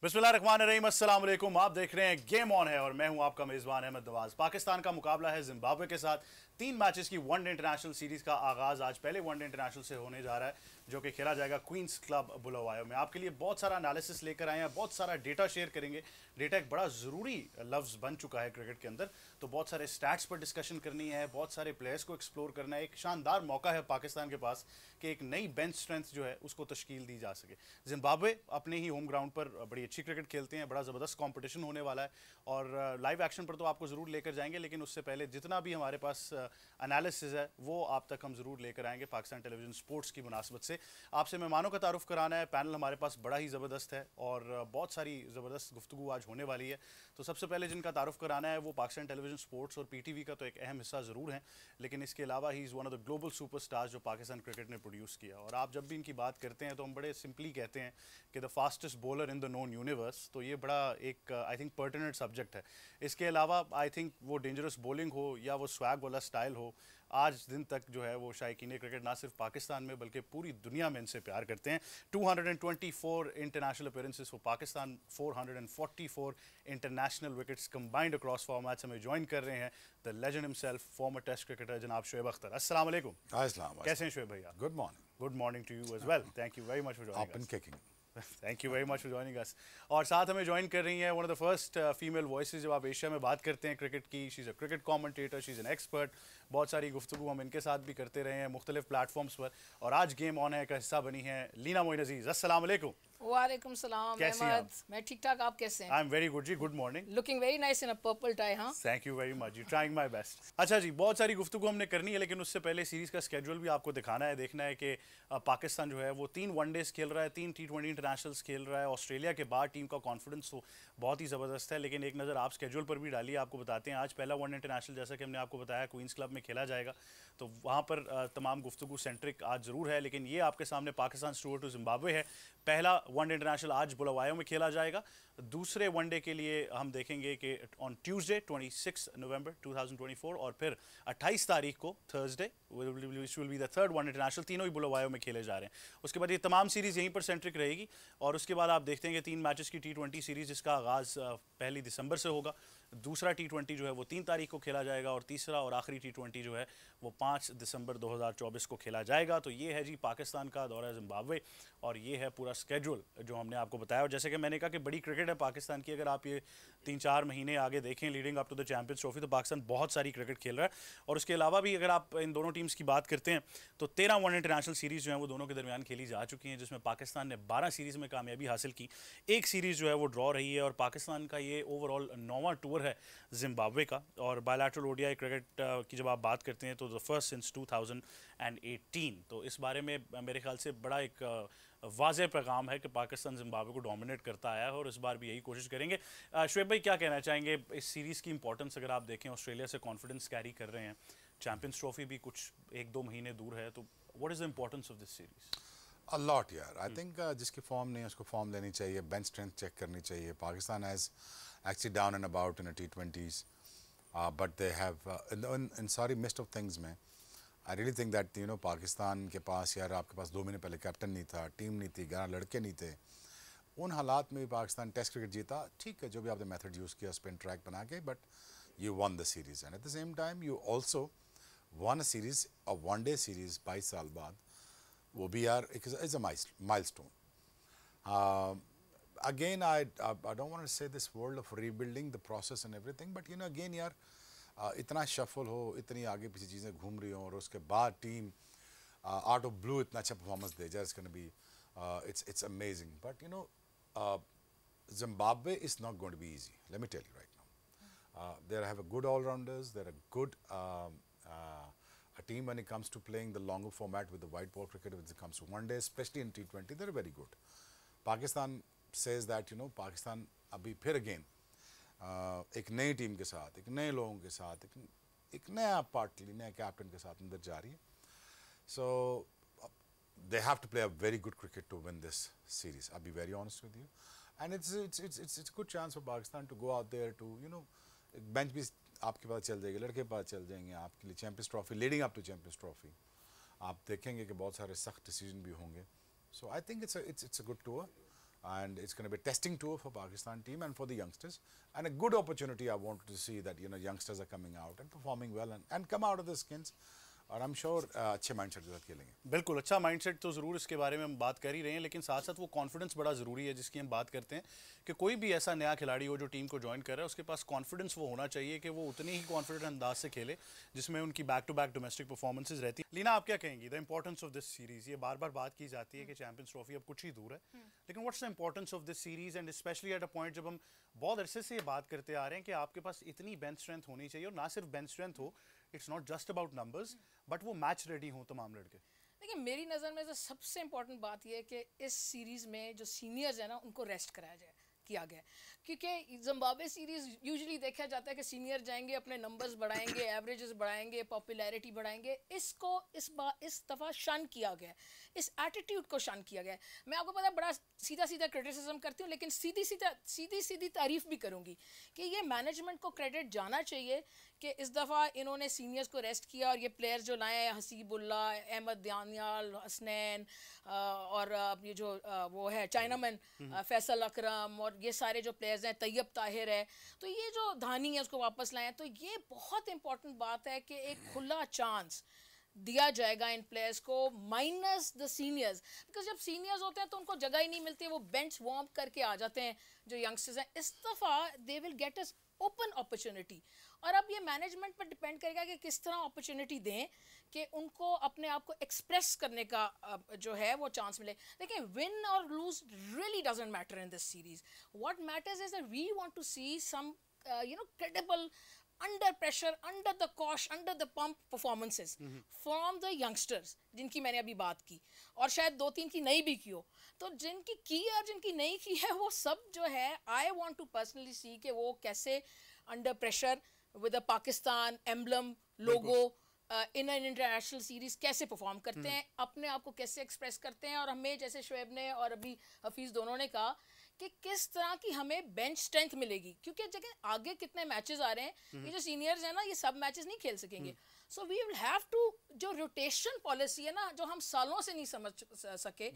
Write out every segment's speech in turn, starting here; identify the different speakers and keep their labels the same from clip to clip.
Speaker 1: बिस्मिल्लाहिर्रहमानिर्रहीम, अस्सलाम वालेकुम। आप देख रहे हैं गेम ऑन है और मैं हूं आपका मेज़बान अहमद नवाज। पाकिस्तान का मुकाबला है जिम्बाब्वे के साथ। 3 मैचेस की वनडे इंटरनेशनल सीरीज का आगाज आज पहले वनडे इंटरनेशनल से होने जा रहा है, जो कि खेला जाएगा क्वींस क्लब बुलावायो में। आपके लिए बहुत सारा एनालिसिस लेकर आए हैं, बहुत सारा डेटा शेयर करेंगे। डेटा एक बड़ा ज़रूरी लफ्ज़ बन चुका है क्रिकेट के अंदर, तो बहुत सारे स्टैट्स पर डिस्कशन करनी है, बहुत सारे प्लेयर्स को एक्सप्लोर करना है। एक शानदार मौका है पाकिस्तान के पास कि एक नई बेंच स्ट्रेंथ जो है उसको तश्कील दी जा सके। जिम्बाब्वे अपने ही होम ग्राउंड पर बड़ी अच्छी क्रिकेट खेलते हैं, बड़ा ज़बरदस्त कंपटीशन होने वाला है और लाइव एक्शन पर तो आपको ज़रूर लेकर जाएंगे, लेकिन उससे पहले जितना भी हमारे पास एनालिसिस है वो आप तक हम ज़रूर लेकर आएंगे पाकिस्तान टेलीविजन स्पोर्ट्स की मुनासबत से। आपसे मेहमानों का तारुफ कराना है। पैनल हमारे पास बड़ा ही ज़बरदस्त है और बहुत सारी ज़बरदस्त गुफ्तगू आज होने वाली है। तो सबसे पहले जिनका तारुफ कराना है वो पाकिस्तान टेलीविजन स्पोर्ट्स और PTV का तो एक अहम हिस्सा ज़रूर है, लेकिन इसके अलावा he is one of the global superstars जो पाकिस्तान क्रिकेट ने प्रोड्यूस किया। और आप जब भी इनकी बात करते हैं तो हम बड़े सिंपली कहते हैं कि the fastest bowler in the known universe, तो ये बड़ा एक आई थिंक पर्टिनेंट सब्जेक्ट है। इसके अलावा आई थिंक वो डेंजरस बॉलिंग हो या वो स्वैग वाला स्टाइल हो, आज दिन तक जो है वो शायकीन क्रिकेट ना सिर्फ पाकिस्तान में बल्कि पूरी दुनिया में इनसे प्यार करते हैं। 224 international appearances for Pakistan, 444 international wickets combined across formats. हमें ज्वाइन कर रहे हैं the legend himself, former test cricketer जनाब शुएब अख्तर। अस्सलाम वालेकुम। कैसे हैं शुएब भैया?
Speaker 2: Good morning.
Speaker 1: Good morning to you as well. Thank you very much for joining
Speaker 2: Up and kicking.
Speaker 1: Thank you very much for joining us. और साथ हमें ज्वाइन कर रही हैं one of the first female voices जब आप Asia में बात करते हैं क्रिकेट की। She is a cricket commentator, she is an expert. बहुत सारी गुफ्तगू हम इनके साथ भी करते रहे हैं मुख्तलिफ प्लेटफॉर्म्स पर, और आज गेम ऑन है का हिस्सा बनी है लीना मोइन अजीज। अस्सलाम वालेकुम।
Speaker 3: वालेकुम सलाम अहमद, मैं ठीक ठाक, आप कैसे हैं?
Speaker 1: आई एम वेरी गुड जी, good morning.
Speaker 3: Looking very nice in a purple tie. हाँ,
Speaker 1: थैंक यू वेरी मच जी, ट्राइंग माय बेस्ट। अच्छा जी, बहुत सारी गुफ्तगू हमने करनी है, लेकिन उससे पहले सीरीज़ का स्केड्यूल भी आपको दिखाना है। देखना है कि पाकिस्तान जो है वो 3 वनडेज खेल रहा है, 3 T20 इंटरनेशनल्स खेल रहा है। ऑस्ट्रेलिया के बाद टीम का कॉन्फिडेंस तो बहुत ही ज़बरदस्त है, लेकिन एक नज़र आप स्केड्यूल पर भी डालिए। आपको बताते हैं आज पहला वनडे इंटरनेशनल जैसा कि हमने आपको बताया क्वींस क्लब में खेला जाएगा, तो वहाँ पर तमाम गुफ्तगू सेंट्रिक आज ज़रूर है। लेकिन ये आपके सामने पाकिस्तान स्टुअर्ट टू जिम्बाब्वे है। पहला वनडे इंटरनेशनल आज बुलावायो में खेला जाएगा। दूसरे वनडे के लिए हम देखेंगे कि ऑन ट्यूसडे 26 नवंबर 2024 और फिर 28 तारीख को Thursday which will be the third one international. तीनों ही बुलावायो में खेले जा रहे हैं। उसके बाद ये तमाम सीरीज़ यहीं पर सेंट्रिक रहेगी और उसके बाद आप देखते हैं कि 3 मैचेस की T20 सीरीज़ जिसका आगाज़ 1 दिसंबर से होगा। दूसरा T20 जो है वो 3 तारीख को खेला जाएगा और तीसरा और आखिरी T20 जो है वो 5 दिसंबर 2024 को खेला जाएगा। तो ये है जी पाकिस्तान का दौरा जिम्बाब्वे और ये है पूरा स्केड्यूल जो हमने आपको बताया। और जैसे कि मैंने कहा कि बड़ी क्रिकेट है पाकिस्तान की। अगर आप ये 3-4 महीने आगे देखें leading up to the Champions Trophy, तो पाकिस्तान बहुत सारी क्रिकेट खेल रहा है। और उसके अलावा भी अगर आप इन दोनों टीम्स की बात करते हैं तो 13 वन इंटरनेशनल सीरीज़ जो है वो दोनों के दरमियान खेली जा चुकी हैं, जिसमें पाकिस्तान ने 12 सीरीज़ में कामयाबी हासिल की। एक सीरीज़ जो है वो ड्रॉ रही है और पाकिस्तान का ये ओवरऑल 9वां टूर है जिम्बाब्वे का। और बायलैटरल ODI क्रिकेट की जब आप बात करते हैं तो द फर्स्ट सिंस 2018। तो इस बारे में मेरे ख्याल से बड़ा एक वाज़ेह पैगाम है कि पाकिस्तान जिम्बाब्वे को डोमिनेट करता आया है और इस बार भी यही कोशिश करेंगे। शुएब भाई, क्या कहना चाहेंगे इस सीरीज़ की इंपॉर्टेंस? अगर आप देखें ऑस्ट्रेलिया से कॉन्फिडेंस कैरी कर रहे हैं, चैंपियंस ट्रॉफी भी कुछ 1-2 महीने दूर है, तो what is the importance of this series?
Speaker 2: A lot यार। आई थिंक जिसकी फॉर्म नहीं है उसको फॉर्म लेनी चाहिए, बेंच स्ट्रेंथ चेक करनी चाहिए। Pakistan has actually down and about in T20s, but they have in सारी मिस्ट ऑफ थिंग्स में I really think that Pakistan के पास यार, आपके पास 2 महीने पहले कैप्टन नहीं था, टीम नहीं थी, 11 लड़के नहीं थे। उन हालात में भी पाकिस्तान टेस्ट क्रिकेट जीता। ठीक है, जो भी आपने मेथड यूज़ किया स्पिन ट्रैक बना के, but you one the series and at the same time you also one a series, a one day series 22 साल बाद। वो भी यार is a milestone. Again, I don't want to say this world of rebuilding the process and everything, but again यार, इतना shuffle हो, इतनी आगे पीछे चीज़ें घूम रही हों और उसके बाद टीम आउट ऑफ ब्लू इतना अच्छा परफॉर्मेंस दे जाए, it's going to be it's amazing. But Zimbabwe is not going to be easy. Let me tell you right now. They have a good all-rounders. They're a good a team when it comes to playing the longer format with the white ball cricket. When it comes to one day, especially in T20, they're very good. Pakistan says that Pakistan अभी फिर again एक नई team के साथ, एक नए लोगों के साथ, एक नया पार्टली नया कैप्टन के साथ अंदर जा रही है. So they have to play a very good cricket to win this series. I'll be very honest with you, and it's a good chance for Pakistan to go out there to bench भी आपके पास चल जाएगी, लड़के पास चल जाएंगे आपके लिए. Champions Trophy, leading up to Champions Trophy, आप देखेंगे कि बहुत सारे सख्त डिसीजन भी होंगे. So I think it's a good tour. and it's going to be a testing tour for Pakistan team and for the youngsters, and a good opportunity. I wanted to see that youngsters are coming out and performing well and come out of the skins, और आई am sure अच्छे mindset के साथ खेलेंगे.
Speaker 1: बिल्कुल अच्छा mindset तो ज़रूर इसके बारे में हम बात कर ही रहे हैं, लेकिन साथ साथ वो कॉन्फिडेंस बड़ा ज़रूरी है जिसकी हम बात करते हैं कि कोई भी ऐसा नया खिलाड़ी हो जो टीम को ज्वाइन कर रहा है उसके पास कॉन्फिडेंस वो होना चाहिए कि वो उतनी ही कॉन्फिडेंट अंदाज से खेले जिसमें उनकी back to back domestic performances रहती है. लीना, आप क्या कहेंगी the importance of this series? ये बार बार बात की जाती है कि चैंपियंस ट्रॉफी अब कुछ ही दूर है, लेकिन what's the importance of this series and specially at a point जब हम बहुत अरसे से ये बात करते आ रहे हैं कि आपके पास इतनी बेंच स्ट्रेंथ होनी चाहिए, और ना सिर्फ बेंच स्ट्रेंथ हो, it's not just about numbers, but वो मैच रेडी हो तमाम लड़के.
Speaker 3: देखिए, मेरी नज़र में जो सबसे इम्पोर्टेंट बात यह है कि इस सीरीज़ में जो सीनियर्स हैं ना उनको रेस्ट कराया जाए, किया गया, क्योंकि जिम्बाब्वे सीरीज़ यूजुअली देखा जाता है कि सीनियर जाएंगे, अपने नंबर्स बढ़ाएंगे, एवरेजेस बढ़ाएंगे, पॉपुलैरिटी बढ़ाएंगे. इसको इस दफ़ा शन किया गया, इस एटीट्यूड को शन किया गया. मैं आपको पता है बड़ा सीधा सीधा क्रिटिसिज्म करती हूँ, लेकिन सीधी तारीफ भी करूँगी कि ये मैनेजमेंट को क्रेडिट जाना चाहिए कि इस दफ़ा इन्होंने सीनियर्स को रेस्ट किया और ये प्लेयर्स जो लाए हैं, हसीबुल्ला, अहमद दानियाल, हसनैन और ये जो वो है चाइनामैन फैसल अकरम, और ये सारे जो प्लेयर्स हैं, तैयब ताहिर है, तो ये जो धानी है उसको वापस लाए हैं. तो ये बहुत इंपॉर्टेंट बात है कि एक खुला चांस दिया जाएगा इन प्लेयर्स को, माइनस द सीनियर्स, बिकॉज जब सीनियर्स होते हैं तो उनको जगह ही नहीं मिलती है, वो बेंच वार्म करके आ जाते हैं जो यंगस्टर्स हैं. इस दफ़ा they will get us open opportunity, और अब ये मैनेजमेंट पर डिपेंड करेगा कि किस तरह अपॉर्चुनिटी दें कि उनको अपने आप को एक्सप्रेस करने का जो है वो चांस मिले. देखिए, विन और lose really doesn't matter in this series. What matters is that we want to see some credible, under pressure, under the cosh, under the pump performances from the youngsters जिनकी मैंने अभी बात की, और शायद 2-3 की नहीं भी की हो. तो जिनकी की और जिनकी नहीं की है वो सब जो है आई वांट टू पर्सनली सी कि वो कैसे under pressure with a Pakistan emblem logo in an international series कैसे परफॉर्म करते हैं, अपने आप को कैसे एक्सप्रेस करते हैं. और हमें जैसे शुएब ने और अभी हफीज़ दोनों ने कहा कि किस तरह की हमें बेंच स्ट्रेंथ मिलेगी, क्योंकि जगह आगे कितने मैचेस आ रहे हैं, ये जो सीनियर्स हैं ना ये सब मैचेस नहीं खेल सकेंगे. So we will have to, जो रोटेशन पॉलिसी है ना जो हम सालों से नहीं समझ सके,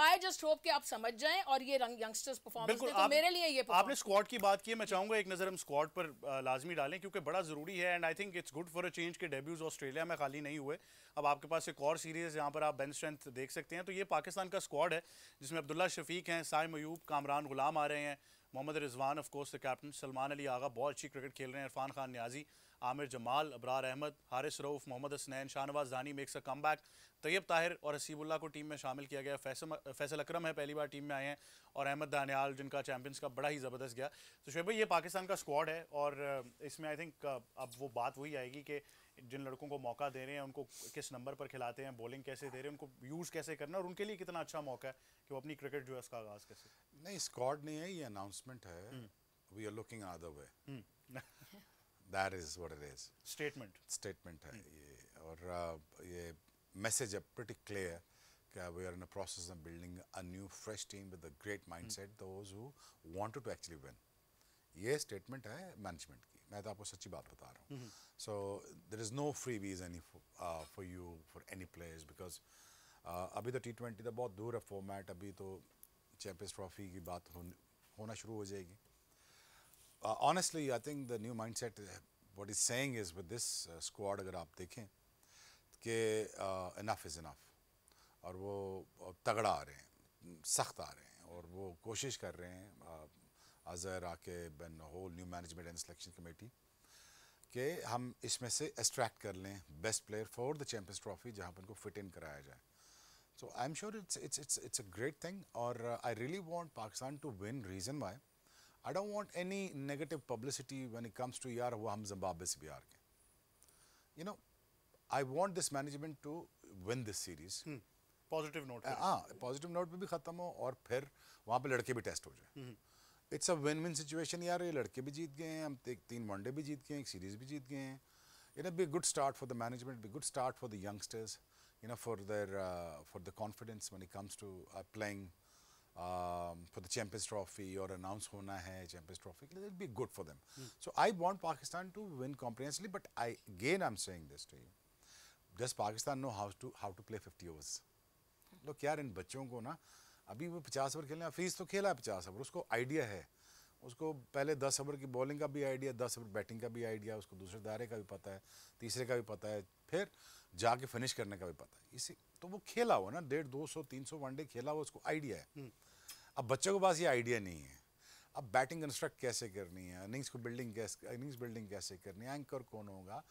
Speaker 3: आई जस्ट होप कि आप समझ जाएं और ये यंगस्टर्स परफॉर्मेंस दें. तो मेरे लिए ये
Speaker 1: आपने स्क्वाड की बात की है, मैं चाहूंगा एक नजर हम स्क्वाड पर लाजमी डालें क्योंकि बड़ा जरूरी है, and I think it's good for a change के डेब्यूज ऑस्ट्रेलिया में खाली नहीं हुए. अब आपके पास एक और सीरीज जहां पर आप बेंच स्ट्रेंथ देख सकते हैं. तो ये पाकिस्तान का स्क्वाड है जिसमें अब्दुल्ला शफीक हैं, साइम अयूब, कामरान गुलाम आ रहे हैं, Mohammad Rizwan of course the captain, Salman Ali Agha बहुत अच्छी क्रिकेट खेल रहे हैं, Irfan Khan Niazi, Aamir Jamal, Abrar Ahmad, Haris Rauf, Mohammad Hasnain, Shahnawaz Dahani makes a comeback, Tayyab Tahir और हसीबुल्ला को टीम में शामिल किया गया. फैसल अकरम है, पहली बार टीम में आए हैं, और अहमद दानियाल जिनका चैंपियंस का बड़ा ही ज़बरदस्त गया. तो शुएब भाई, ये पाकिस्तान का स्क्वाड है, और इसमें आई थिंक अब वो बात वही आएगी कि जिन लड़कों को मौका दे रहे हैं उनको किस नंबर पर खिलाते हैं, बॉलिंग कैसे दे रहे हैं, उनको यूज़ कैसे करना, और उनके लिए कितना अच्छा मौका है कि वो अपनी क्रिकेट जो है उसका आगाज़ कैसे.
Speaker 2: नहीं, स्क्वाड नहीं है, ये अनाउंसमेंट है. We are looking other way. That is what it is. Statement है ये, और ये message है pretty clear कि we are in the process of building a new fresh team with a great mindset, those who wanted to actually win. ये statement है management की, मैं तो आपको सच्ची बात बता रहा हूँ. So there is no freebies for you, for any players, because अभी तो T20 तो बहुत दूर है फॉर्मेट, अभी तो चैंपियंस ट्रॉफी की बात होना शुरू हो जाएगी. Honestly, I think the new mindset, what he's saying is with this squad, अगर आप देखें कि enough is enough, और वो तगड़ा आ रहे हैं, सख्त आ रहे हैं, और वो कोशिश कर रहे हैं अजहर आके and whole new management and selection committee कि हम इसमें से एक्सट्रैक्ट कर लें best player for the Champions Trophy जहाँ पर उनको फिट इन कराया जाए. So I am sure it's a great thing, और I really want Pakistan to win. Reason why I don't want any negative publicity when it comes to यार वो हम Zimbabwe से भी हार गए. You know, I want this management to win this series.
Speaker 1: Positive note,
Speaker 2: हाँ, positive note पे भी ख़त्म हो, और फिर वहाँ पे लड़के भी टेस्ट हो जाए. It's a win win situation यार. ये लड़के भी जीत गए हैं, हम 3 वनडे भी जीत गए हैं, एक सीरीज भी जीत गए हैं. It will be a good start for the management, be a good start for the youngsters, for the confidence when it comes to playing for the Champions Trophy, or announce होना है Champions Trophy, it will be good for them. So I want Pakistan to win comprehensively, but I'm saying this to you. Does Pakistan know how to play 50 overs? Look यार, इन बच्चों को ना अभी वो 50 over खेलने, हफीज़ तो खेला है 50 ओवर, उसको आइडिया है, उसको पहले 10 ओवर की बॉलिंग का भी आइडिया, 10 ओवर बैटिंग का भी आइडिया, उसको दूसरे दायरे का भी पता है, तीसरे का भी पता है, फिर जाके फिनिश करने का भी पता है। इसी तो वो खेला हुआ ना, 150, 200, 300 वनडे खेला हुआ, उसको आइडिया है। अब बच्चों के पास ये आइडिया नहीं है। अब बैटिंग कंस्ट्रक्ट कैसे करनी है, इनिंग्स बिल्डिंग कैसे करनी है, एंकर कौन होगा।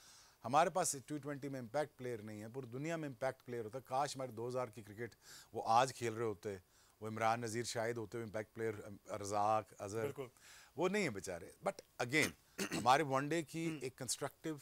Speaker 2: हमारे पास T20 में इम्पैक्ट प्लेयर नहीं है, पूरी दुनिया में इम्पैक्ट प्लेयर होता है। काश हमारे 2000 की क्रिकेट वो आज खेल रहे होते, वो इमरान नज़ीर शायद होते हुए इम्पैक्ट प्लेयर, रज़ाक, अजहर, वो नहीं है बेचारे। बट अगेन हमारे वनडे की एक कंस्ट्रक्टिव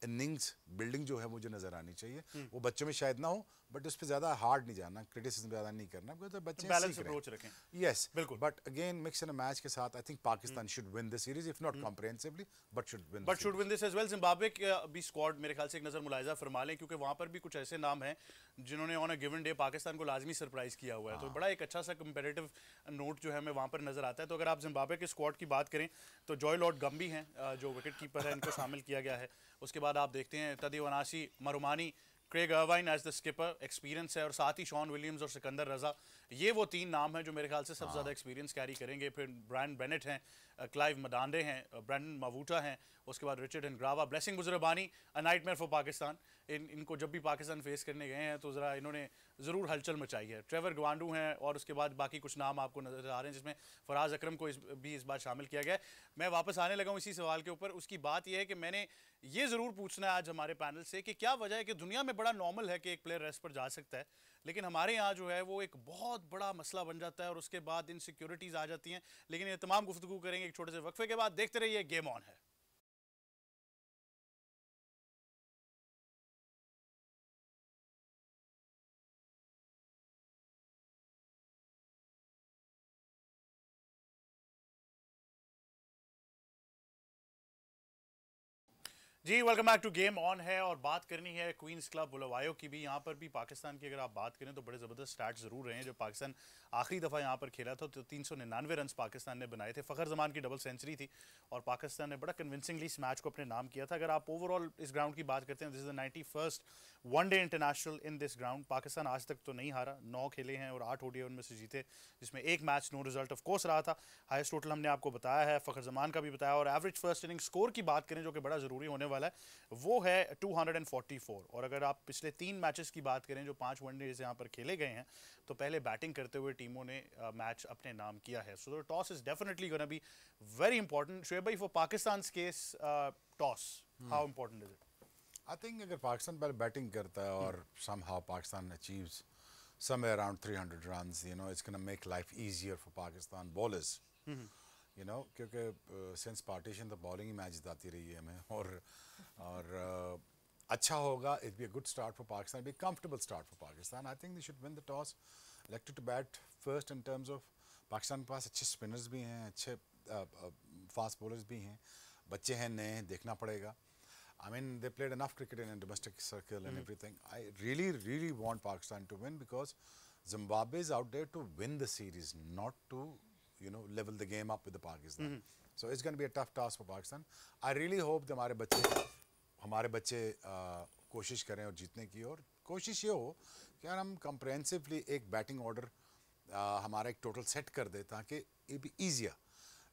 Speaker 2: इनिंग्स बिल्डिंग जो है मुझे नजर आनी चाहिए। वो बच्चों में शायद ना हो, बट उस पर ज्यादा हार्ड नहीं जाना, क्रिटिसिज्म ज्यादा नहीं करना, बिकॉज़ बच्चे
Speaker 1: बैलेंस अप्रोच रखें।
Speaker 2: यस
Speaker 1: बिल्कुल।
Speaker 2: But again mix in a match के साथ I think Pakistan should win the series, if not comprehensively but should win
Speaker 1: this as well. Zimbabwe का भी स्क्वाड मेरे ख्याल से एक नजर मुलाहिजा फरमा लें, क्योंकि वहां पर भी कुछ ऐसे नाम हैं जिन्होंने on a given day Pakistan को लाजमी सरप्राइज किया हुआ है। तो बड़ा एक अच्छा सा कंपेरेटिव नोट जो है हमें वहां पर नजर आता है। तो अगर आप जिम्बाब्वे के स्क्वाड की बात करें तो जॉय लॉर्ड गम्बी हैं जो विकेट कीपर है, इनको शामिल किया गया है। उसके बाद आप देखते हैं Tadiwanashe, Marumani, Craig Ervine as the skipper, experience है, और साथ ही शॉन विलियम्स और सिकंदर रजा, ये वो 3 नाम हैं जो मेरे ख्याल से सबसे ज़्यादा एक्सपीरियंस कैरी करेंगे। फिर ब्रायन बेनेट हैं, क्लाइव मडांडे हैं, ब्रैंडन मावूटा हैं, उसके बाद Richard Ngarava, Blessing Muzarabani, a nightmare for Pakistan. इनको जब भी पाकिस्तान फेस करने गए हैं तो ज़रा इन्होंने ज़रूर हलचल मचाई है। ट्रेवर गवांडू हैं, और उसके बाद बाकी कुछ नाम आपको नजर आ रहे हैं, जिसमें फराज अकरम को भी इस बार शामिल किया गया है। मैं वापस आने लगा हूँ इसी सवाल के ऊपर। उसकी बात यह है कि मैंने ये ज़रूर पूछना है आज हमारे पैनल से कि क्या वजह है कि दुनिया में बड़ा नॉर्मल है कि एक प्लेयर रेस्ट पर जा सकता है, लेकिन हमारे यहाँ जो है वो एक बहुत बड़ा मसला बन जाता है और उसके बाद इनसिक्योरिटीज़ आ जाती हैं। लेकिन ये तमाम गुफ्तगू करेंगे एक छोटे से वक्फे के बाद। देखते रहिए, गेम ऑन है। जी welcome back to game on है, और बात करनी है क्वींस क्लब बुलवायो की भी। यहाँ पर भी पाकिस्तान की अगर आप बात करें तो बड़े ज़बरदस्त स्टैट ज़रूर रहे हैं। जब पाकिस्तान आखिरी दफ़ा यहाँ पर खेला था तो 399 रन पाकिस्तान ने बनाए थे। फ़खर जमान की डबल सेंचुरी थी और पाकिस्तान ने बड़ा कन्विंसिंगली इस मैच को अपने नाम किया था। अगर आप ओवरऑल इस ग्राउंड की बात करते हैं, this is the 91st one day international in this ground. Pakistan आज तक तो नहीं हारा, 9 खेले हैं और 8 ODI उनमें से जीते, जिसमें एक match no result of course रहा था। हाईएस्ट टोटल हमने आपको बताया है, फ़खर जमान का भी बताया। और एवरेज फर्स्ट इनिंग स्कोर की बात करें जो कि बड़ा ज़रूरी होने वाला है, वो है 244। और अगर आप पिछले 3 मैचेस की बात करें जो 5 वनडे यहाँ पर खेले गए हैं, तो पहले बैटिंग करते हुए टीमों ने मैच अपने नाम किया है। So the toss is definitely gonna be very important. Shoaib भाई, for Pakistan case toss, how important is it?
Speaker 2: I think अगर पाकिस्तान पहले बैटिंग करता है और somehow Pakistan achieves somewhere around 300 runs, you know, it's going to make life easier for Pakistan bowlers. You know, क्योंकि since partition the bowling he match आती रही है हमें, और अच्छा होगा, it be a good start for Pakistan, be a comfortable start for Pakistan. I think they should win the toss, elected to bat first in terms of Pakistan के पास अच्छे spinners भी हैं, अच्छे फास्ट बॉलर्स भी हैं, बच्चे हैं नए, देखना पड़ेगा। I mean, they played enough cricket in a domestic circle and everything. I really want Pakistan to win, because Zimbabwe is out there to win the series, not to, you know, level the game up with the Pakistan. So it's going to be a tough task for Pakistan. I really hope that हमारे बच्चे कोशिश करें और जीतने की, और कोशिश ये हो कि यार हम comprehensively एक बैटिंग ऑर्डर हमारा एक टोटल सेट कर दे, ताकि it be easier.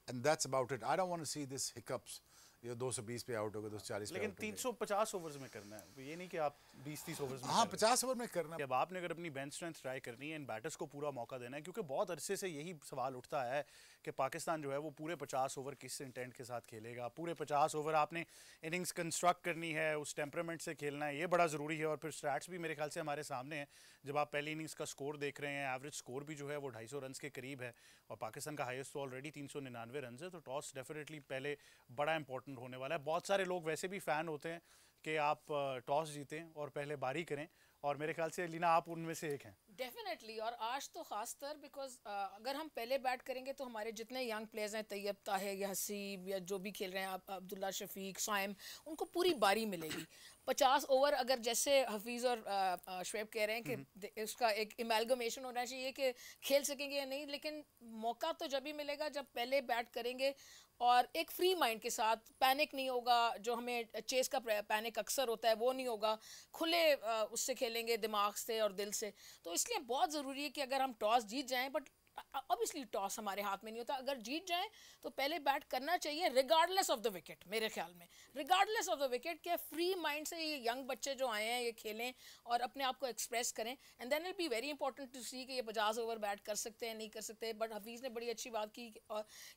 Speaker 2: And that's about it. I don't want to see this hiccups. ये 220 पे आउट हो गए, 240 पे
Speaker 1: लेकिन
Speaker 2: आउट हो गए।
Speaker 1: 350 ओवर्स में करना है, ये नहीं कि आप 20-30 ओवर्स में
Speaker 2: हाँ,
Speaker 1: कर रहे हैं।
Speaker 2: 50 ओवर में करना।
Speaker 1: अब आपने अगर अपनी बेंच स्ट्रेंथ ट्राई करनी है, इन बैटर्स को पूरा मौका देना है, क्योंकि बहुत अरसे से यही सवाल उठता है कि पाकिस्तान जो है वो पूरे 50 ओवर किस इंटेंट के साथ खेलेगा। पूरे 50 ओवर आपने इनिंग्स कंस्ट्रक्ट करनी है, उस टेम्परामेंट से खेलना है, ये बड़ा ज़रूरी है। और फिर स्टैट्स भी मेरे ख्याल से हमारे सामने हैं। जब आप पहली इनिंग्स का स्कोर देख रहे हैं, एवरेज स्कोर भी जो है वो 250 रन के करीब है, और पाकिस्तान का हाईएस्ट तो ऑलरेडी 399 रन है। तो टॉस डेफिनेटली पहले बड़ा इंपॉर्टेंट होने वाला है। बहुत सारे लोग वैसे भी फ़ैन होते हैं कि आप टॉस जीतें और पहले बारी करें, और मेरे ख्याल से लीना आप उनमें से एक हैं।
Speaker 3: डेफिनेटली, और आज तो खासतर बिकॉज अगर हम पहले बैट करेंगे तो हमारे जितने यंग प्लेयर्स हैं, तैयब ताहिर या हसीब या जो भी खेल रहे हैं, अब्दुल्ला शफीक, साइम, उनको पूरी बारी मिलेगी। 50 ओवर अगर जैसे हफीज़ और शुएब कह रहे हैं कि उसका एक इमेलगमेशन होना चाहिए कि खेल सकेंगे या नहीं, लेकिन मौका तो जब भी मिलेगा जब पहले बैट करेंगे और एक फ्री माइंड के साथ। पैनिक नहीं होगा, जो हमें चेस का पैनिक अक्सर होता है वो नहीं होगा, खुले उससे खेलेंगे दिमाग से और दिल से। तो इसलिए इसलिए बहुत ज़रूरी है कि अगर हम टॉस जीत जाएं, बट ऑब्वियसली टॉस हमारे हाथ में नहीं होता, अगर जीत जाएं तो पहले बैट करना चाहिए रिगार्डलेस ऑफ द विकेट, मेरे ख्याल में रिगार्डलेस ऑफ द विकेट, के फ्री माइंड से ये यंग बच्चे जो आए हैं ये खेलें और अपने आप को एक्सप्रेस करें, and then it be very important to see कि ये 50 ओवर बैट कर सकते हैं नहीं कर सकते। बट हफीज़ ने बड़ी अच्छी बात की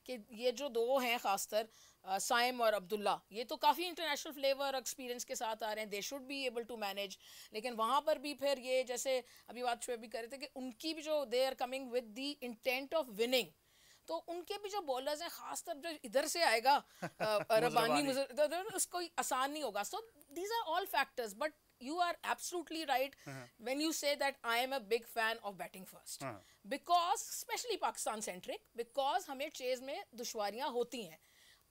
Speaker 3: कि ये जो दो हैं खासतर साइम और अब्दुल्ला, ये तो काफ़ी इंटरनेशनल फ्लेवर एक्सपीरियंस के साथ आ रहे हैं, they should be able to manage. लेकिन वहाँ पर भी फिर ये जैसे अभी बात शुएब भी कर रहे थे कि उनकी भी जो they are coming with the intent of winning, तो उनके भी जो बॉलर्स हैं खासतर जो इधर से आएगा रबानी उसको आसान नहीं होगा। So these are all factors, but you are absolutely right when you say that I am a big fan of batting first, because especially Pakistan centric, because हमें चेज में दुश्वारियां होती हैं,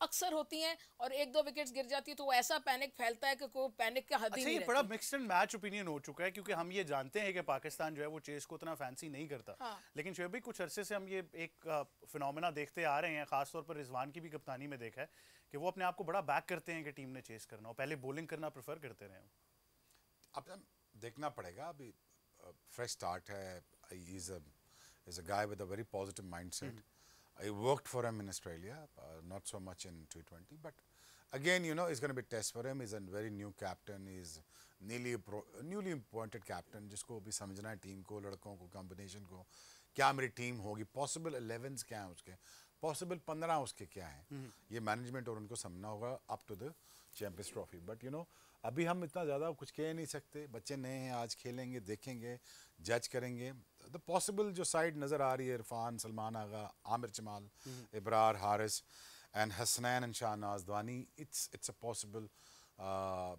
Speaker 3: अक्सर होती हैं, और एक दो विकेट्स गिर जाती है तो वो ऐसा पैनिक फैलता है कि कोई पैनिक का हद ही नहीं रहती।
Speaker 1: बड़ा मिक्स्ड एंड मैच ओपिनियन हो चुका है, क्योंकि हम ये जानते हैं कि पाकिस्तान जो है वो चेस को उतना फैंसी नहीं करता। लेकिन शोएब भाई, कुछ अरसे से हम ये एक फिनोमेना देखते आ रहे हैं, खासतौर पर रिजवान की भी कप्तानी में देखा है कि वो अपने आप को बड़ा बैक करते हैं कि टीम ने चेस करना, और पहले बॉलिंग करना प्रेफर करते रहे।
Speaker 2: अब देखना पड़ेगा, अभी फ्रेश स्टार्ट है, is a guy with a very positive mindset. I worked for him in Australia, not so much in T20, but again, you know, it's going to be a test for him. He's a very new captain. He's newly appointed captain, जिसको भी समझना है team को, लड़कों को, combination को, क्या मेरी टीम होगी, पॉसिबल 11s क्या हैं उसके, पॉसिबल 15 उसके क्या हैं, ये मैनेजमेंट और उनको समझना होगा up to the Champions Trophy. But you know, अभी हम इतना ज़्यादा कुछ कह नहीं सकते, बच्चे नए हैं, आज खेलेंगे, देखेंगे, जज करेंगे. द पॉसिबल जो साइड नज़र आ रही है, Irfan, Salman Agha, Aamir Jamal, Ibrar, Haris and Hasnain and Shahnaz Dahani, it's a possible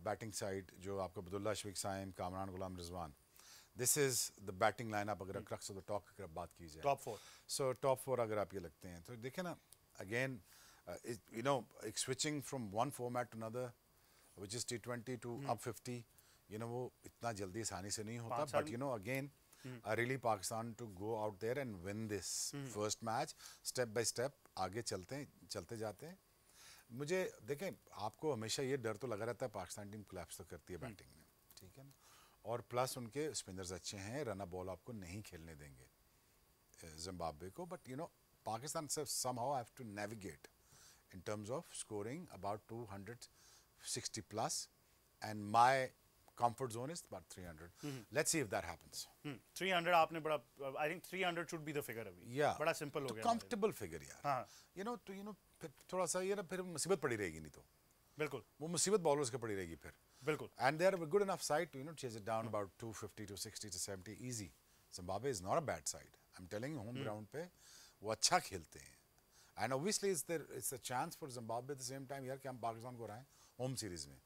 Speaker 2: batting side. जो आपको Abdullah, Shafique Saim, Kamran, Ghulam Rizwan, this is the batting lineup. अगर क्रक्स ऑफ द टॉप अगर बात की जाए,
Speaker 1: टॉप 4,
Speaker 2: सो टॉप 4 अगर आप ये लगते हैं तो देखें ना, again you know, switching from one format to another, which is T20 to up 50, you know, वो इतना जल्दी आसानी से नहीं होता. But you know, again, I really Pakistan to go out there and win this first match, step by step आगे चलते जाते हैं. मुझे देखें, आपको हमेशा ये डर तो लगा रहता है पाकिस्तान टीम कोलैप्स तो करती है बैटिंग में, ठीक है ना, और प्लस उनके स्पिनर्स अच्छे हैं, रन बॉल आपको नहीं खेलने देंगे जिम्बाब्वे को. But you no, Pakistan somehow have to navigate in terms of scoring about 260 plus, and my comfort zone is about 300. Let's see if that happens.
Speaker 1: 300 आपने बड़ा, I think 300 should be the figure अभी.
Speaker 2: Yeah,
Speaker 1: बड़ा simple हो गया,
Speaker 2: comfortable figure यार.
Speaker 1: हाँ,
Speaker 2: you know, तो you know, फिर थोड़ा सा ये ना, फिर मुसीबत पड़ी रहेगी, नहीं तो
Speaker 1: बिल्कुल
Speaker 2: वो मुसीबत बॉलर्स की पड़ी रहेगी फिर.
Speaker 1: बिल्कुल.
Speaker 2: And they are a good enough side to, you know, chase it down about 250 to 60 to 70 easy. Zimbabwe is not a bad side. I'm telling you, home ground पे वो अच्छा खेलते हैं. And obviously it's a chance for Zimbabwe at the same time यार कि हम पाकिस्तान को हराएं home series में.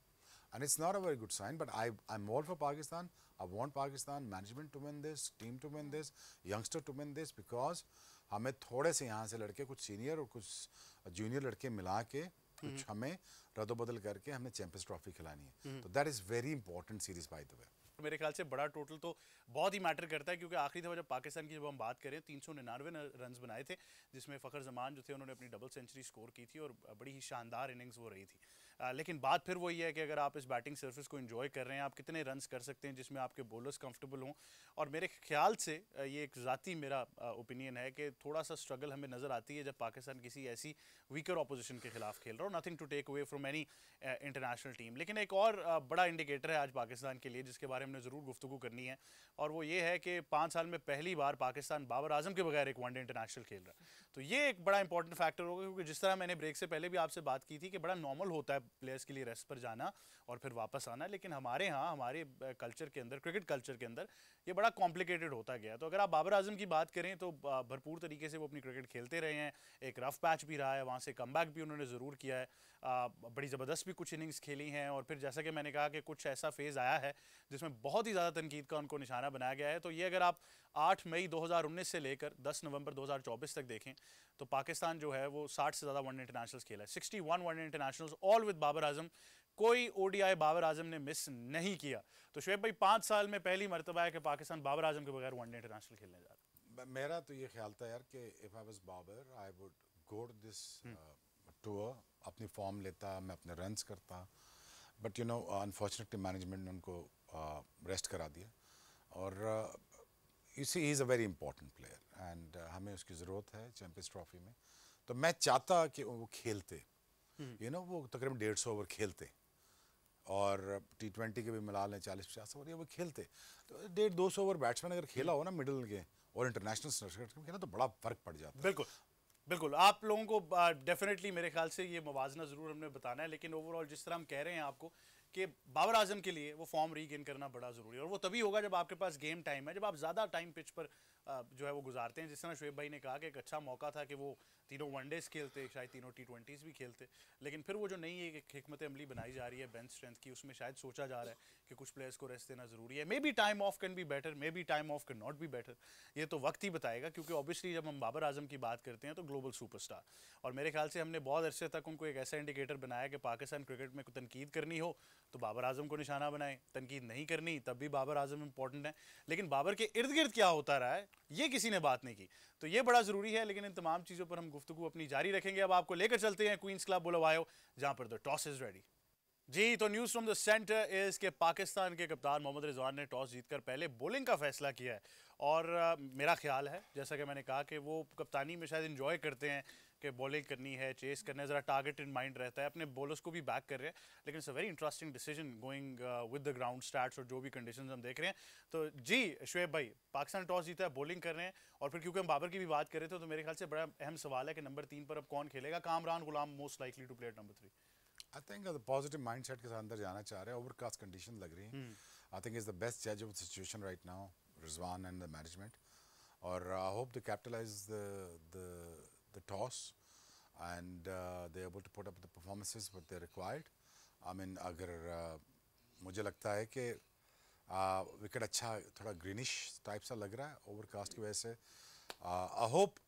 Speaker 2: And it's not a very good sign, but I'm all for Pakistan. I want Pakistan management to win this, team to win this, youngster to win this, because हमें थोड़े से यहाँ से लड़के, कुछ सीनियर और कुछ जूनियर लड़के मिला के, कुछ हमें रद्द-बदल करके हमने चैंपियंस ट्रॉफी खिलानी है. तो that is very important series by the way.
Speaker 1: मेरे ख्याल से बड़ा टोटल तो बहुत ही मैटर करता है, क्योंकि आखिरी दफ़ा जब पाकिस्तान की जब हम बात करें, 399 रन्स बनाए थे, जिसमें फ़खर जमान जो थे उन्होंने अपनी डबल सेंचुरी स्कोर की थी, और बड़ी ही शानदार इनिंग्स वो रही थी. लेकिन बात फिर वही है कि अगर आप इस बैटिंग सर्विस को एंजॉय कर रहे हैं, आप कितने रन्स कर सकते हैं जिसमें आपके बॉलर्स कंफर्टेबल हों. और मेरे ख्याल से ये एक ज़ाती मेरा ओपिनियन है कि थोड़ा सा स्ट्रगल हमें नज़र आती है जब पाकिस्तान किसी ऐसी वीकर ऑपोजिशन के खिलाफ खेल रहा हो. Nothing to take away from any international team. लेकिन एक और बड़ा इंडिकेटर है आज पाकिस्तान के लिए, जिसके बारे में हमने ज़रूर गुफ्तगू करनी है, और वो ये है कि 5 साल में पहली बार पाकिस्तान बाबर आजम के बगैर एक वनडे इंटरनेशनल खेल रहा है. तो ये एक बड़ा इंपॉर्टेंट फैक्टर होगा, क्योंकि जिस तरह मैंने ब्रेक से पहले भी आपसे बात की थी कि बड़ा नॉर्मल होता है प्लेयर्स के लिए रेस्ट पर जाना और फिर वापस आना, लेकिन हमारे यहाँ, हमारे कल्चर के अंदर, क्रिकेट कल्चर के अंदर ये बड़ा कॉम्प्लिकेटेड होता गया. तो अगर आप बाबर आजम की बात करें तो भरपूर तरीके से वो अपनी क्रिकेट खेलते रहे हैं. एक रफ पैच भी रहा है, वहाँ से कमबैक भी उन्होंने ज़रूर किया है, बड़ी ज़बरदस्त भी कुछ इनिंग्स खेली हैं, और फिर जैसा कि मैंने कहा कि कुछ ऐसा फेज़ आया है जिसमें बहुत ही ज़्यादा तनकीद का उनको निशाना बनाया गया है. तो ये अगर आप 8 मई 2019 से लेकर 10 नवंबर 2024 तक देखें तो पाकिस्तान जो है वो 60 से ज़्यादा वनडे इंटरनेशनल्स खेला है, 61 one day internationals, all with Babar Azam. कोई ओडीआई बाबर आजम ने मिस नहीं किया. तो शोएब भाई, 5 साल में पहली मरतबा है कि पाकिस्तान बाबर आजम के बगैर वनडे इंटरनेशनल खेलने जा रहा है.
Speaker 2: मेरा तो ये ख्याल था यार कि if I was Babar, I would go to this tour, अपनी फॉर्म लेता, मैं अपने रन्स करता. But you know, unfortunately management ने उनको रेस्ट करा दिया. और you see is a very important player and हमें उसकी ज़रूरत है चैंपियंस ट्रॉफी में। तो मैं चाहता कि वो खेलते, वो तकरीबन 150 ओवर खेलते, और T20 के भी मिला लें 40-50 ओवर, ये वो खेलते। तो 150-200 ओवर बैट्समैन अगर खेला हो ना मिडिल के और इंटरनेशनल क्रिकेट में खेला तो बड़ा फर्क पड़ जाता है।
Speaker 1: बिल्कुल बिल्कुल, आप लोगों को डेफिनेटली मेरे ख्याल से ये मुवाजना ज़रूर हमने बताना है, लेकिन ओवरऑल जिस तरह हम कह रहे हैं आपको कि बाबर आजम के लिए वो फॉर्म रीगेन करना बड़ा ज़रूरी है, और वो तभी होगा जब आपके पास गेम टाइम है, जब आप ज़्यादा टाइम पिच पर जो है वो गुजारते हैं। जिस तरह शुएब भाई ने कहा कि एक अच्छा मौका था कि वो तीनों वनडेज खेलते, शायद तीनों T20s भी खेलते, लेकिन फिर वो जो नई एक हिकमत अमली बनाई जा रही है बेंच स्ट्रेंथ की, उसमें शायद सोचा जा रहा है कि कुछ प्लेयर्स को रेस्ट देना ज़रूरी है। May be time of can be better, may be time of can not be better, ये तो वक्त ही बताएगा, क्योंकि ऑब्वियसली जब हम बाबर आजम की बात करते हैं तो ग्लोबल सुपरस्टार, और मेरे ख्याल से हमने बहुत अरसे तक उनको एक ऐसा इंडिकेटर बनाया कि पाकिस्तान क्रिकेट में कोई तनकीद करनी हो तो बाबर आजम को निशाना बनाएं, तनकीद नहीं करनी तब भी बाबर आजम इंपॉर्टेंट है, लेकिन बाबर के इर्द गिर्द क्या होता रहा है ये किसी ने बात नहीं की, तो ये बड़ा ज़रूरी है। लेकिन इन तमाम चीज़ों पर हम गुफ्तगू अपनी जारी रखेंगे। अब आपको लेकर चलते हैं क्वींस क्लब बुलवायो, जहाँ पर द टॉस इज़ रेडी। जी, तो news from the centre is के पाकिस्तान के कप्तान मोहम्मद रिजवान ने टॉस जीतकर पहले बॉलिंग का फैसला किया है, और मेरा ख्याल है, जैसा कि मैंने कहा, कि वो कप्तानी में शायद इन्जॉय करते हैं कि बॉलिंग करनी है, चेस करना है, ज़रा टारगेट इन माइंड रहता है, अपने बॉलर्स को भी बैक कर रहे हैं, लेकिन it's a very interesting decision going with the ground stats और जो भी कंडीशंस हम देख रहे हैं। तो जी शुएब भाई, पाकिस्तान टॉस जीता है, बॉलिंग कर रहे हैं, और फिर क्योंकि हम बाबर की भी बात कर रहे थे तो मेरे ख्याल से बड़ा अहम सवाल है कि नंबर 3 पर अब कौन खेलेगा। Kamran Ghulam most likely to play at number 3।
Speaker 2: I think positive mindset के साथ अंदर जाना चाह रहे हैं। ओवरकास्ट कंडीशन लग रही हैं। I think is the best जज of the situation right now, Rizwan and the management, और I hope they capitalize the toss and they able to put up the performances what they required. I mean अगर मुझे लगता है कि wicket अच्छा थोड़ा greenish type सा लग रहा है ओवरकास्ट की वजह से। I hope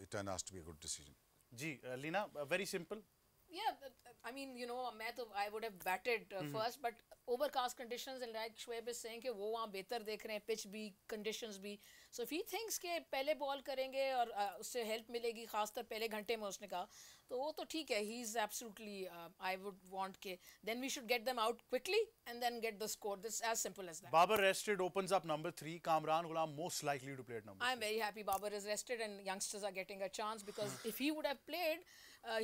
Speaker 2: it turn out to be a good decision.
Speaker 1: जी Leena, very simple.
Speaker 3: Yeah, I mean, I would have batted first, but overcast conditions, and like Shoaib is saying कि वो वहाँ बेहतर देख रहे हैं, pitch भी, conditions भी, so if he thinks कि पहले बॉल करेंगे और उससे हेल्प मिलेगी, खासकर पहले घंटे में, उसने कहा, तो वो तो ठीक है, he is absolutely, I would want के then we should get them out quickly and then get the score. This as simple as that.
Speaker 1: Babar rested opens up number 3. Kamran Ghulam most likely to play at number 3.
Speaker 3: I'm very happy Babar is rested and youngsters are getting a chance, because if he would have played,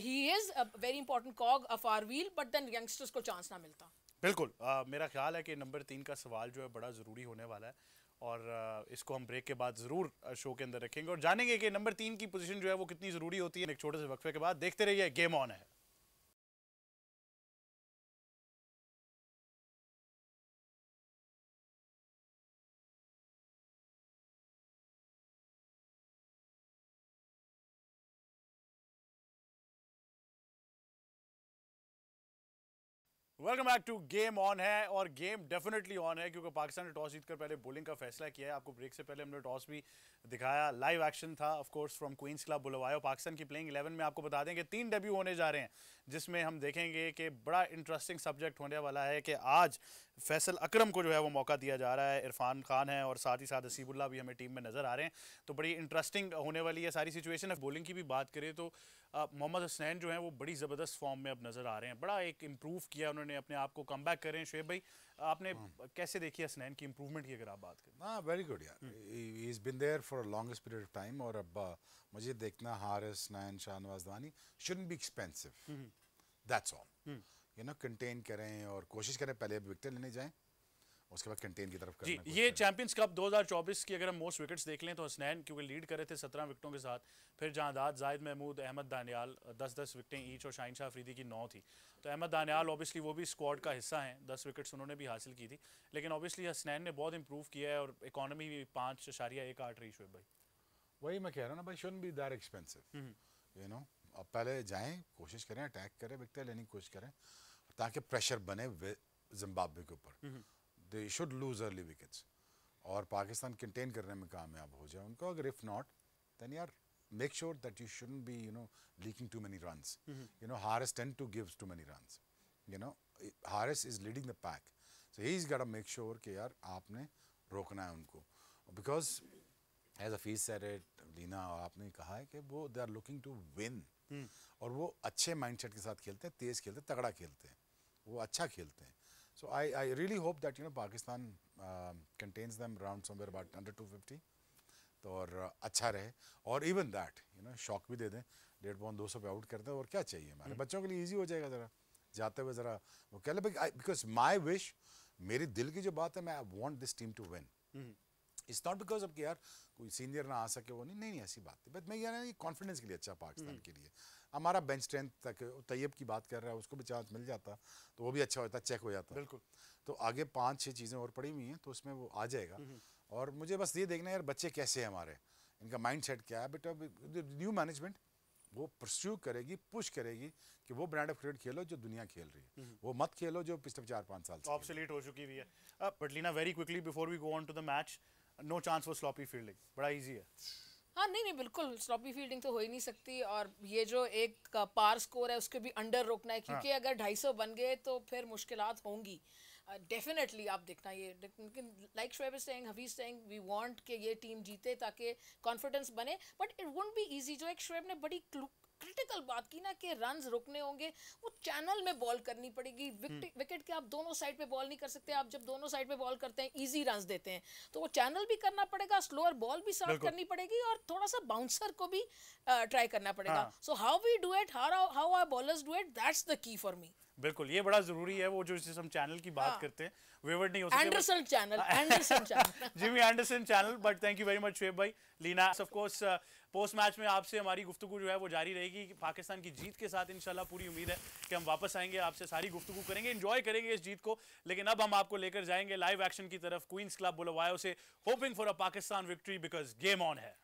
Speaker 3: he is a very important cog of our wheel, but then youngsters को chance ना मिलता।
Speaker 1: बिल्कुल, मेरा ख्याल है कि number 3 का सवाल जो है बड़ा ज़रूरी होने वाला है, और इसको हम ब्रेक के बाद ज़रूर शो के अंदर रखेंगे और जानेंगे कि नंबर 3 की पोजीशन जो है वो कितनी ज़रूरी होती है। एक छोटे से वक्फे के बाद देखते रहिए, गेम ऑन है। Welcome back to game on है, और गेम डेफिनेटली ऑन है क्योंकि पाकिस्तान ने टॉस जीतकर पहले बॉलिंग का फैसला किया है। आपको ब्रेक से पहले हमने टॉस भी दिखाया, लाइव एक्शन था of course from Queens Club Bulawayo. Pakistan की प्लेइंग 11 में आपको बता दें कि 3 डेब्यू होने जा रहे हैं, जिसमें हम देखेंगे कि बड़ा इंटरेस्टिंग सब्जेक्ट होने वाला है कि आज फैसल अकरम को जो है वो मौका दिया जा रहा है, इरफान खान है और साथ ही साथ हसीबुल्लाह भी हमें टीम में नज़र आ रहे हैं, तो बड़ी इंटरेस्टिंग होने वाली है सारी सिचुएशन है। बॉलिंग की भी बात करें तो मोहम्मद हसनैन जो है वो बड़ी ज़बरदस्त फॉर्म में अब नज़र आ रहे हैं, बड़ा एक इम्प्रूव किया उन्होंने अपने आप को, कम बैक करें। शुएब भाई, आपने कैसे देखी हसनैन की इम्प्रूवमेंट की अगर आप बात करें?
Speaker 2: हाँ, वेरी गुड यार, he is been there for a longest period of time, और अब मुझे देखना Haris, Nain, Shahnawaz Dahani shouldn't be expensive, that's all. Contain करें और कोशिश करें पहले विकेट लेने जाएं, उसके बाद कंटेन की तरफ
Speaker 1: जी।
Speaker 2: करना।
Speaker 1: ये चैंपियंस कप 2024 की अगर हम मोस्ट विकेट्स देख लें तो हसनैन क्योंकि लीड कर रहे थे 17 विकेटों के साथ, फिर जहादाद, जाहिद महमूद, अहमद दानियाल 10-10 विकेटें ईच, और शाहीन शाह अफरीदी की 9 थी। तो अहमद दानियाल ऑब्वियसली वो भी स्क्वाड का हिस्सा हैं, 10 विकेट्स उन्होंने भी हासिल की थी, लेकिन ऑब्वियसली हसनैन ने बहुत इंप्रूव किया है और इकॉनमी भी 5.18 रही। शुएब भाई,
Speaker 2: वही मैं कह रहा हूँ ना भाई, शुडंट बी दैट एक्सपेंसिव, अब पहले जाएं, कोशिश करें, अटैक करें, विकेट लेने की कोशिश करें ताकि प्रेशर बने जिम्बाब्वे के ऊपर। They should lose early wickets और पाकिस्तान कंटेन करने में कामयाब हो जाए उनको। अगर इफ नॉट देन यार make sure that you shouldn't be leaking too many runs. Haris tend to give too many runs. Haris is leading the pack, so he's got to make sure कि यार आपने रोकना है उनको, because as Hafiz said it, Leena आपने कहा है कि वो they are looking to win, और वो अच्छे माइंडसेट के साथ खेलते हैं, तेज खेलते हैं, तगड़ा खेलते हैं, वो अच्छा खेलते हैं। So I really hope that Pakistan contains them around somewhere about under 250 तो और अच्छा रहे और इवन दैट शॉक भी दे दें 1.5 पाउंड 200 पे आउट करते हैं और क्या चाहिए हमारे बच्चों के लिए ईजी हो जाएगा ज़रा जाते हुए ज़रा वो कह ले बिकॉज माई विश मेरी दिल की जो बात है मैं I want this team to win it's not because अब कि यार कोई सीनियर ना आ सके वो नहीं ऐसी बात है बट मैं ये कॉन्फिडेंस के लिए अच्छा पाकिस्तान के लिए हमारा बेंच स्ट्रेंथ तक तैयब की बात कर रहा है उसको भी चांस मिल जाता तो वो भी अच्छा होता चेक हो जाता
Speaker 1: बिल्कुल
Speaker 2: तो आगे 5-6 चीज़ें और पड़ी हुई हैं तो उसमें वो आ जाएगा और मुझे बस ये देखना है यार बच्चे कैसे हैं हमारे इनका माइंड सेट क्या है बेटा न्यू मैनेजमेंट वो परस्यू करेगी पुश करेगी कि वो ब्रांड ऑफ क्रिकेट खेलो जो दुनिया खेल रही है वो मत खेलो जो पिछले 4-5 साल से
Speaker 1: ऑब्सोलीट हो चुकी हुई है but Leena very quickly before we go on to the match no chance for sloppy fielding बड़ा इजी है
Speaker 3: हाँ नहीं बिल्कुल स्लॉपी फील्डिंग तो हो ही नहीं सकती और ये जो एक पार स्कोर है उसके भी अंडर रोकना है क्योंकि अगर 250 बन गए तो फिर मुश्किलात होंगी डेफिनेटली आप देखना ये like Shoaib is saying Hafeez saying we want कि ये टीम जीते ताकि कॉन्फिडेंस बने but it won't be easy जो एक शोएब ने बड़ी क्रिटिकल बात की ना कि रन्स रोकने होंगे वो चैनल में बॉल करनी पड़ेगी विकेट के आप दोनों साइड पे बॉल नहीं कर सकते आप जब दोनों साइड पे बॉल करते हैं इजी रन्स देते हैं तो वो चैनल भी करना पड़ेगा स्लोअर बॉल भी साफ करनी पड़ेगी और थोड़ा सा बाउंसर को भी ट्राई करना पड़ेगा so how we do it how our bowlers do it that's the key for me
Speaker 1: बिल्कुल ये बड़ा जरूरी है वो जो जिस हम चैनल की बात करते हैं वेवर्ड नहीं हो सकते
Speaker 3: Anderson channel
Speaker 1: Jimmy Anderson channel but thank you very much Shoaib भाई लीना ऑफ कोर्स पोस्ट मैच में आपसे हमारी गुफ्तगू जो है वो जारी रहेगी पाकिस्तान की जीत के साथ इंशाल्लाह पूरी उम्मीद है कि हम वापस आएंगे आपसे सारी गुफ्तगू करेंगे एंजॉय करेंगे इस जीत को लेकिन अब हम आपको लेकर जाएंगे लाइव एक्शन की तरफ क्वींस क्लब बुलवायो से hoping for a Pakistan victory because game on है